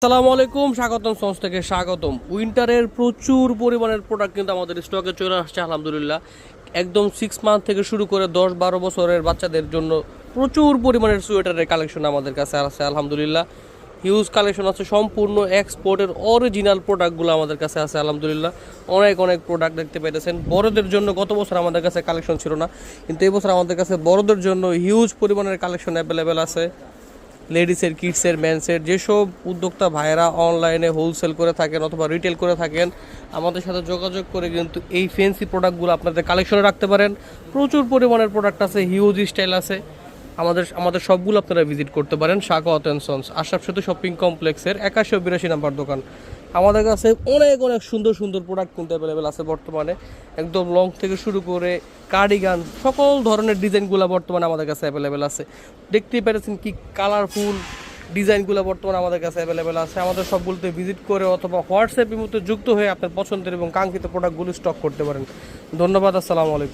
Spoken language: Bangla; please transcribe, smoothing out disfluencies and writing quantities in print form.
আসসালামু আলাইকুম, স্বাগতম সন্স থেকে স্বাগতম। উইন্টারের প্রচুর পরিমাণের প্রোডাক্ট কিন্তু আমাদের স্টকে চলে আসছে আলহামদুলিল্লাহ। একদম 6 মান্থ থেকে শুরু করে 10-12 বছরের বাচ্চাদের জন্য প্রচুর পরিমাণের সোয়েটারের কালেকশন আমাদের কাছে আছে আলহামদুলিল্লাহ। হিউজ কালেকশন আছে, সম্পূর্ণ এক্সপোর্টের অরিজিনাল প্রোডাক্টগুলো আমাদের কাছে আছে আলহামদুলিল্লাহ। অনেক অনেক প্রোডাক্ট দেখতে পাইতেছেন। বড়দের জন্য গত বছর আমাদের কাছে কালেকশন ছিল না, কিন্তু এই বছর আমাদের কাছে বড়দের জন্য হিউজ পরিমাণের কালেকশন অ্যাভেলেবেল আছে। লেডিসের, কিডসের, মেন্সের যেসব উদ্যোক্তা ভাইয়েরা অনলাইনে হোলসেল করে থাকেন অথবা রিটেল করে থাকেন, আমাদের সাথে যোগাযোগ করে কিন্তু এই ফ্যান্সি প্রোডাক্টগুলো আপনাদের কালেকশনে রাখতে পারেন। প্রচুর পরিমাণের প্রোডাক্ট আছে, হিউজ স্টাইল আছে। আমাদের সবগুলো আপনারা ভিজিট করতে পারেন শাওকাত অ্যান্ড সন্স, আশরাফ সেতু শপিং কমপ্লেক্সের 8182 নাম্বার দোকান। আমাদের কাছে অনেক অনেক সুন্দর সুন্দর প্রোডাক্ট কিন্তু অ্যাভেলেবেল আছে বর্তমানে। একদম লং থেকে শুরু করে কার্ডিগান, সকল ধরনের ডিজাইনগুলো বর্তমানে আমাদের কাছে অ্যাভেলেবেল আছে। দেখতেই পেরেছেন কি কালারফুল ডিজাইনগুলো বর্তমানে আমাদের কাছে অ্যাভেলেবেল আছে। আমাদের সবগুলোতে ভিজিট করে অথবা হোয়াটসঅ্যাপের মধ্যে যুক্ত হয়ে আপনার পছন্দের এবং কাঙ্ক্ষিত প্রোডাক্টগুলো স্টক করতে পারেন। ধন্যবাদ, আসসালামু আলাইকুম।